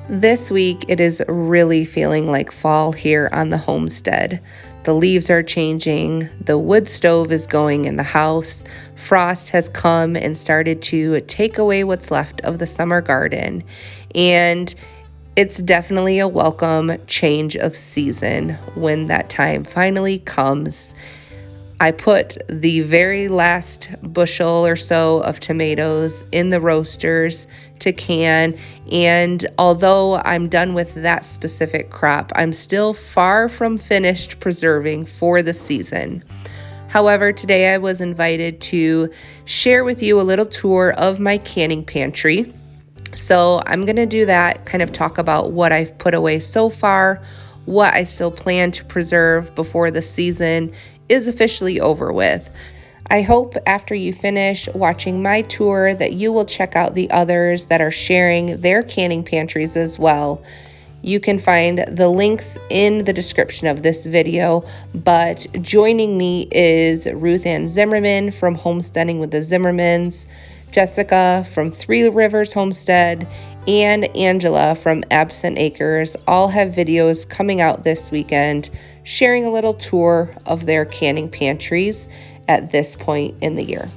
This week, it is really feeling like fall here on the homestead. The leaves are changing, the wood stove is going in the house, frost has come and started to take away what's left of the summer garden, and it's definitely a welcome change of season when that time finally comes. I put the very last bushel or so of tomatoes in the roasters to can, and although I'm done with that specific crop, I'm still far from finished preserving for the season. However, today I was invited to share with you a little tour of my canning pantry. So I'm going to do that, kind of talk about what I've put away so far, what I still plan to preserve before the season is officially over with. I hope after you finish watching my tour that you will check out the others that are sharing their canning pantries as well. You can find the links in the description of this video, but joining me is Ruth Ann Zimmerman from Homesteading with the Zimmermans, Jessica from Three Rivers Homestead, and Angela from Absent Acres. All have videos coming out this weekend sharing a little tour of their canning pantries at this point in the year.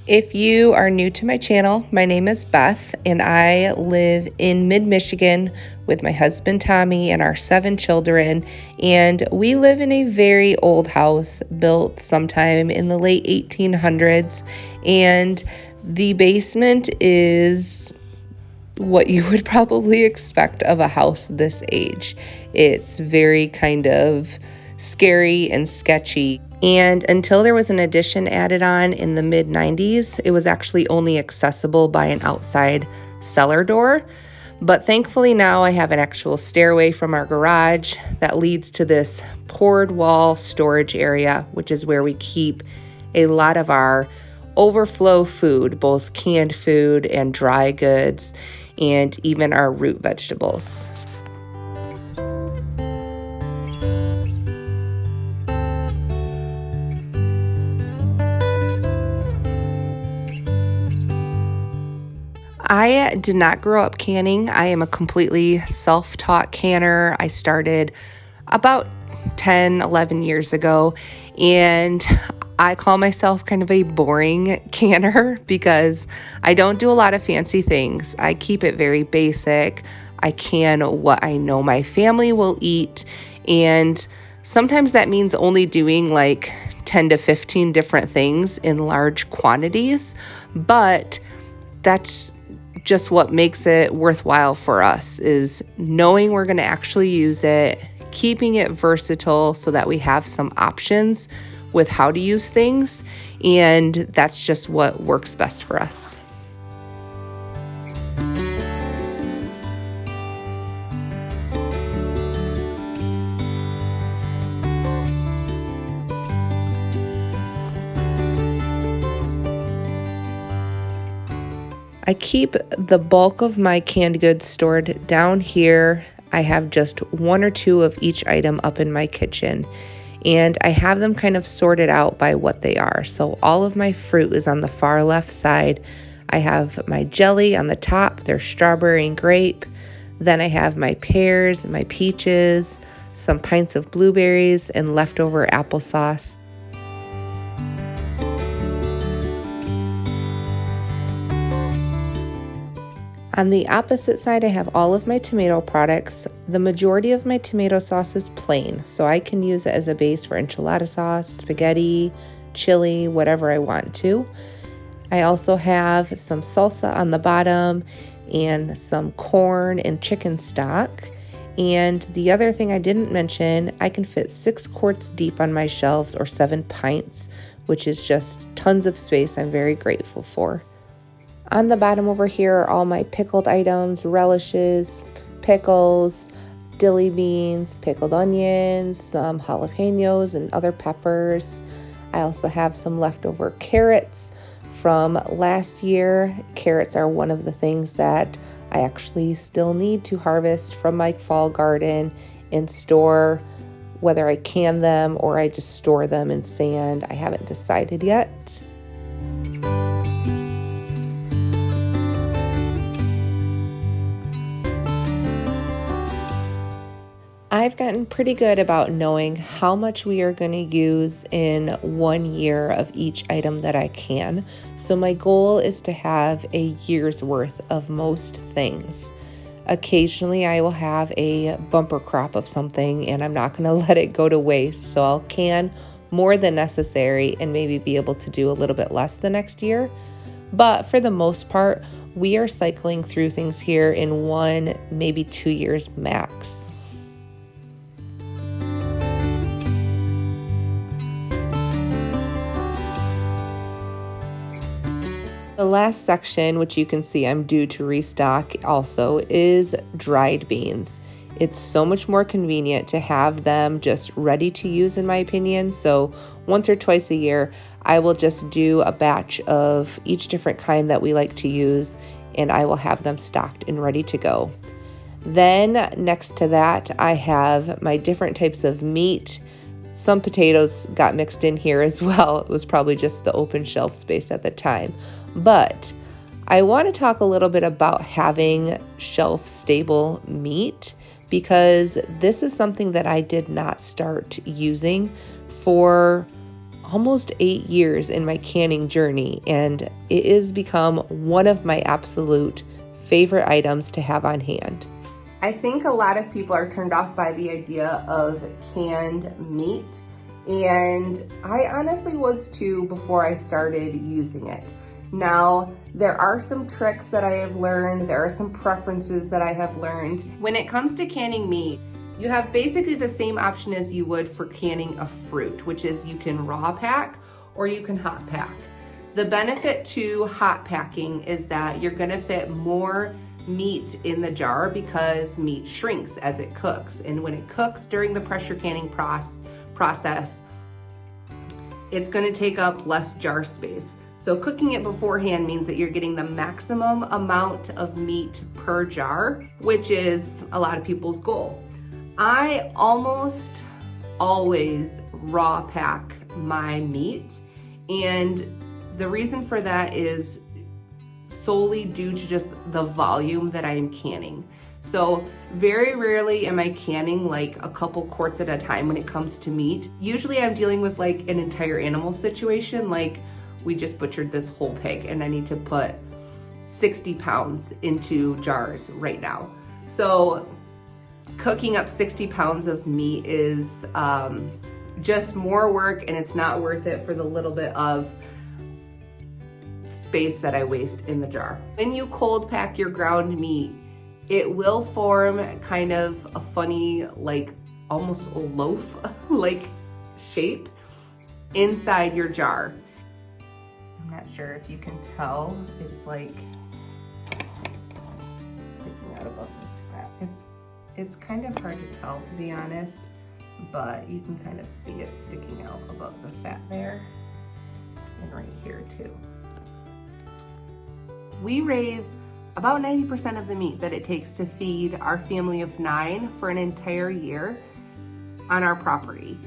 If you are new to my channel, my name is Beth and I live in mid-Michigan with my husband Tommy and our 7 children, and we live in a very old house built sometime in the late 1800s, and the basement is what you would probably expect of a house this age. It's very kind of scary and sketchy. And until there was an addition added on in the mid-90s, it was actually only accessible by an outside cellar door. But thankfully now I have an actual stairway from our garage that leads to this poured wall storage area, which is where we keep a lot of our overflow food, both canned food and dry goods, and even our root vegetables. I did not grow up canning. I am a completely self-taught canner. I started about 10, 11 years ago, and I call myself kind of a boring canner because I don't do a lot of fancy things. I keep it very basic. I can what I know my family will eat, and sometimes that means only doing like 10 to 15 different things in large quantities, but that's just what makes it worthwhile for us, is knowing we're going to actually use it, keeping it versatile so that we have some options with how to use things, and that's just what works best for us. I keep the bulk of my canned goods stored down here. I have just 1 or 2 of each item up in my kitchen, and I have them kind of sorted out by what they are. So all of my fruit is on the far left side. I have my jelly on the top, they're strawberry and grape. Then I have my pears, my peaches, some pints of blueberries, and leftover applesauce. On the opposite side, I have all of my tomato products. The majority of my tomato sauce is plain, so I can use it as a base for enchilada sauce, spaghetti, chili, whatever I want to. I also have some salsa on the bottom and some corn and chicken stock. And the other thing I didn't mention, I can fit 6 quarts deep on my shelves, or 7 pints, which is just tons of space I'm very grateful for. On the bottom over here are all my pickled items, relishes, pickles, dilly beans, pickled onions, some jalapenos and other peppers. I also have some leftover carrots from last year. Carrots are one of the things that I actually still need to harvest from my fall garden and store whether I can them or I just store them in sand. I haven't decided yet. I've gotten pretty good about knowing how much we are going to use in 1 year of each item that I can. So my goal is to have a year's worth of most things. Occasionally I will have a bumper crop of something and I'm not going to let it go to waste. So I'll can more than necessary and maybe be able to do a little bit less the next year. But for the most part, we are cycling through things here in 1, maybe 2 years max. The last section, which you can see I'm due to restock also, is dried beans. It's so much more convenient to have them just ready to use, in my opinion. So once or twice a year, I will just do a batch of each different kind that we like to use, and I will have them stocked and ready to go. Then next to that, I have my different types of meat. Some potatoes got mixed in here as well. It was probably just the open shelf space at the time. But I want to talk a little bit about having shelf-stable meat, because this is something that I did not start using for almost 8 years in my canning journey, and it has become one of my absolute favorite items to have on hand. I think a lot of people are turned off by the idea of canned meat, and I honestly was too before I started using it. Now, there are some tricks that I have learned, there are some preferences that I have learned. When it comes to canning meat, you have basically the same option as you would for canning a fruit, which is you can raw pack or you can hot pack. The benefit to hot packing is that you're gonna fit more meat in the jar because meat shrinks as it cooks. And when it cooks during the pressure canning process, it's gonna take up less jar space. So cooking it beforehand means that you're getting the maximum amount of meat per jar, which is a lot of people's goal. I almost always raw pack my meat, and the reason for that is solely due to just the volume that I am canning. So very rarely am I canning like a couple quarts at a time when it comes to meat. Usually I'm dealing with like an entire animal situation, like we just butchered this whole pig and I need to put 60 pounds into jars right now. So cooking up 60 pounds of meat is just more work, and it's not worth it for the little bit of space that I waste in the jar. When you cold pack your ground meat, it will form kind of a funny, like almost a loaf like shape inside your jar. I'm not sure if you can tell, it's like sticking out above this fat. It's kind of hard to tell, to be honest, but you can kind of see it sticking out above the fat there and right here too. We raise about 90% of the meat that it takes to feed our family of 9 for an entire year on our property.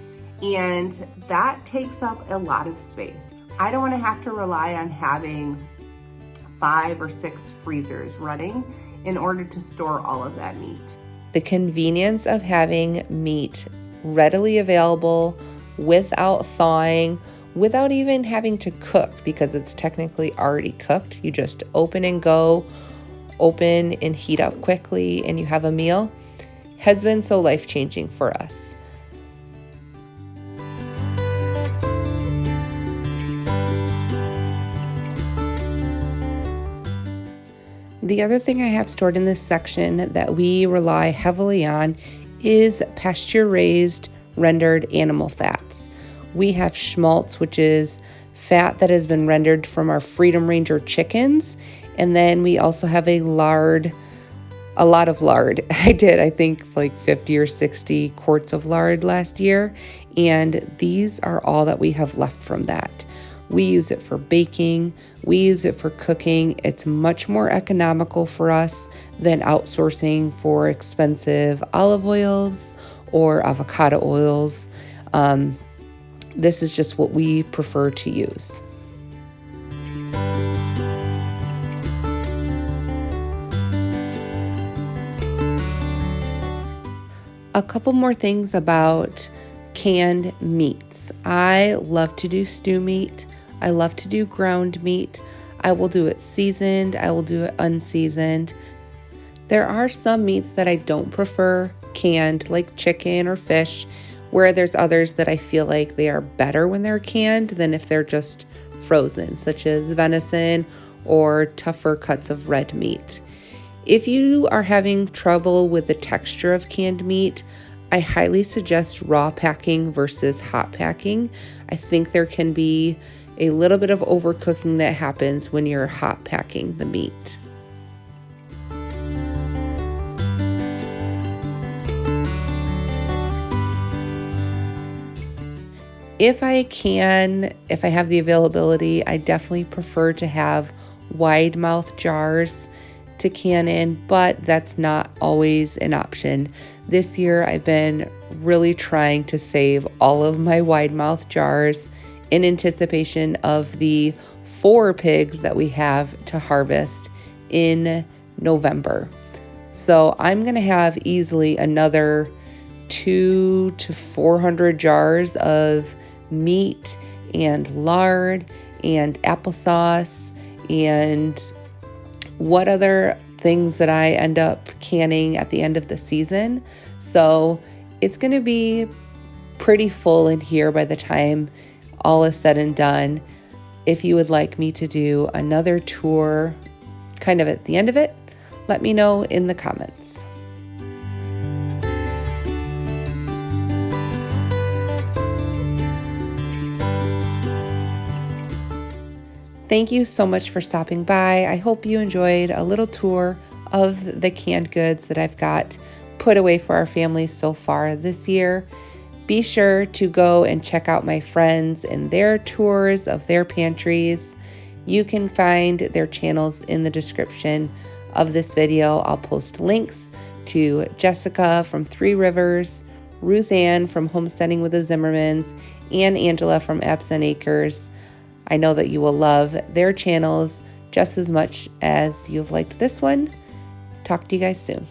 And that takes up a lot of space. I don't want to have to rely on having 5 or 6 freezers running in order to store all of that meat. The convenience of having meat readily available without thawing, without even having to cook because it's technically already cooked. You just open and go, open and heat up quickly, and you have a meal, has been so life-changing for us. The other thing I have stored in this section that we rely heavily on is pasture-raised rendered animal fats. We have schmaltz, which is fat that has been rendered from our Freedom Ranger chickens. And then we also have a lot of lard. I think like 50 or 60 quarts of lard last year. And these are all that we have left from that. We use it for baking. We use it for cooking. It's much more economical for us than outsourcing for expensive olive oils or avocado oils. This is just what we prefer to use. A couple more things about canned meats. I love to do stew meat. I love to do ground meat. I will do it seasoned. I will do it unseasoned. There are some meats that I don't prefer canned, like chicken or fish, where there's others that I feel like they are better when they're canned than if they're just frozen, such as venison or tougher cuts of red meat. If you are having trouble with the texture of canned meat, I highly suggest raw packing versus hot packing. I think there can be a little bit of overcooking that happens when you're hot packing the meat. If I have the availability, I definitely prefer to have wide mouth jars to can in, but that's not always an option. This year I've been really trying to save all of my wide mouth jars in anticipation of the 4 pigs that we have to harvest in November. So I'm gonna have easily another 200 to 400 jars of meat and lard and applesauce and what other things that I end up canning at the end of the season. So it's going to be pretty full in here by the time all is said and done. If you would like me to do another tour kind of at the end of it, let me know in the comments. Thank you so much for stopping by. I hope you enjoyed a little tour of the canned goods that I've got put away for our family so far this year. Be sure to go and check out my friends and their tours of their pantries. You can find their channels in the description of this video. I'll post links to Jessica from Three Rivers, Ruth Ann from Homesteading with the Zimmermans, and Angela from Absent Acres. I know that you will love their channels just as much as you've liked this one. Talk to you guys soon.